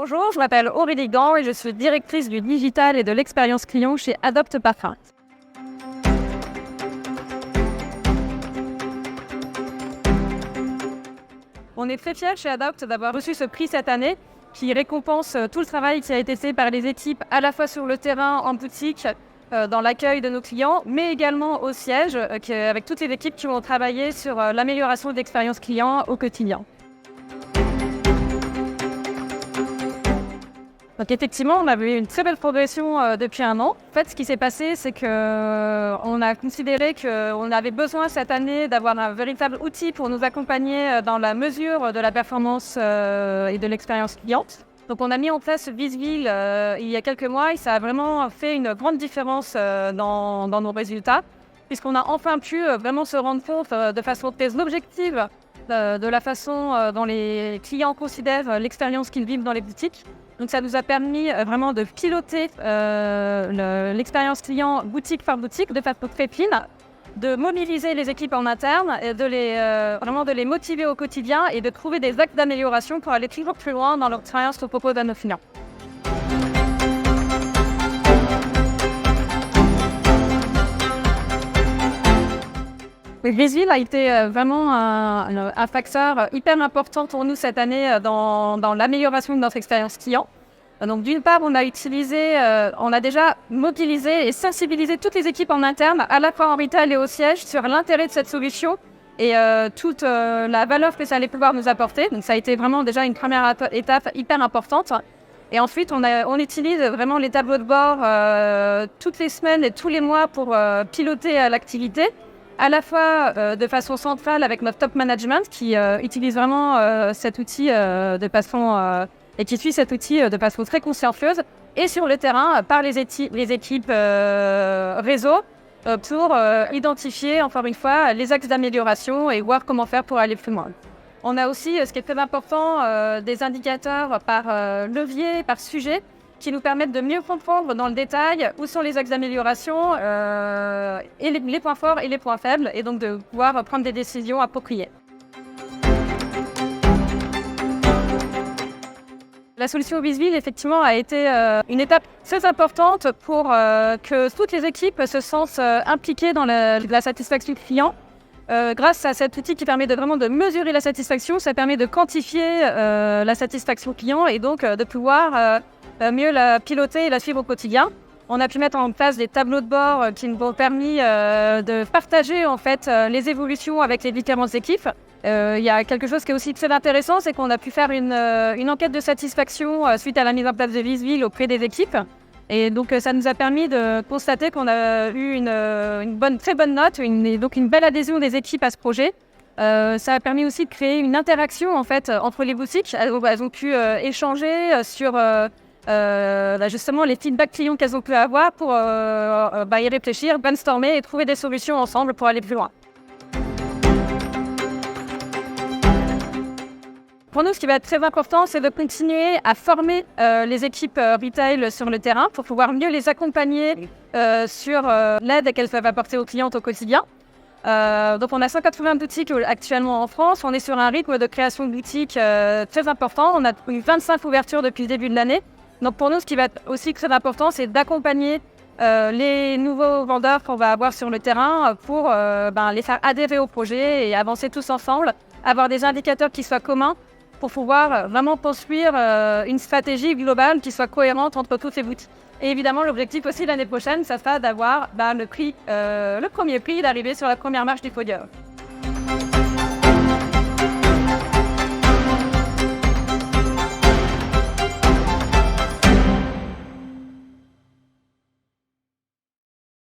Bonjour, je m'appelle Aurélie Gand et je suis directrice du digital et de l'expérience client chez Adopt Parfum. On est très fiers chez Adopt d'avoir reçu ce prix cette année qui récompense tout le travail qui a été fait par les équipes à la fois sur le terrain, en boutique, dans l'accueil de nos clients, mais également au siège, avec toutes les équipes qui ont travaillé sur l'amélioration de l'expérience client au quotidien. Donc effectivement, on avait eu une très belle progression depuis un an. En fait, ce qui s'est passé, c'est qu'on a considéré qu'on avait besoin cette année d'avoir un véritable outil pour nous accompagner dans la mesure de la performance et de l'expérience cliente. Donc on a mis en place Visville il y a quelques mois et ça a vraiment fait une grande différence dans nos résultats, puisqu'on a enfin pu vraiment se rendre compte de façon très objective de la façon dont les clients considèrent l'expérience qu'ils vivent dans les boutiques. Donc ça nous a permis vraiment de piloter l'expérience client boutique par boutique de façon très fine, de mobiliser les équipes en interne et vraiment de les motiver au quotidien et de trouver des axes d'amélioration pour aller toujours plus loin dans l'expérience qu'on propose à nos clients. Visville a été vraiment un facteur hyper important pour nous cette année dans l'amélioration de notre expérience client. Donc d'une part, on a déjà mobilisé et sensibilisé toutes les équipes en interne, à la fois en retail et au siège, sur l'intérêt de cette solution et toute la valeur que ça allait pouvoir nous apporter. Donc ça a été vraiment déjà une première étape hyper importante. Et ensuite, on utilise vraiment les tableaux de bord toutes les semaines et tous les mois pour piloter l'activité, à la fois de façon centrale avec notre top management qui utilise vraiment cet outil et qui suit cet outil de façon très consciencieuse, et sur le terrain par les équipes réseau pour identifier encore une fois les axes d'amélioration et voir comment faire pour aller plus loin. On a aussi, ce qui est très important, des indicateurs par levier, par sujet, qui nous permettent de mieux comprendre dans le détail où sont les axes d'amélioration et les points forts et les points faibles, et donc de pouvoir prendre des décisions appropriées. La solution Visville, effectivement, a été une étape très importante pour que toutes les équipes se sentent impliquées dans la satisfaction client. Grâce à cet outil qui permet vraiment de mesurer la satisfaction, ça permet de quantifier la satisfaction client et donc de pouvoir mieux la piloter et la suivre au quotidien. On a pu mettre en place des tableaux de bord qui nous ont permis de partager en fait les évolutions avec les différentes équipes. Il y a quelque chose qui est aussi très intéressant, c'est qu'on a pu faire une enquête de satisfaction suite à la mise en place de Visville auprès des équipes. Et donc ça nous a permis de constater qu'on a eu une très bonne note, donc une belle adhésion des équipes à ce projet. Ça a permis aussi de créer une interaction en fait entre les boutiques. Elles ont pu échanger sur justement les feedbacks clients qu'elles ont pu avoir pour y réfléchir, brainstormer et trouver des solutions ensemble pour aller plus loin. Pour nous, ce qui va être très important, c'est de continuer à former les équipes retail sur le terrain pour pouvoir mieux les accompagner sur l'aide qu'elles peuvent apporter aux clientes au quotidien. Donc on a 180 boutiques actuellement en France. On est sur un rythme de création de boutiques très important. On a eu 25 ouvertures depuis le début de l'année. Donc pour nous, ce qui va être aussi très important, c'est d'accompagner les nouveaux vendeurs qu'on va avoir sur le terrain pour les faire adhérer au projet et avancer tous ensemble, avoir des indicateurs qui soient communs pour pouvoir vraiment construire une stratégie globale qui soit cohérente entre toutes ces boutiques. Et évidemment, l'objectif aussi l'année prochaine, ça sera d'avoir le premier prix, d'arriver sur la première marche du podium.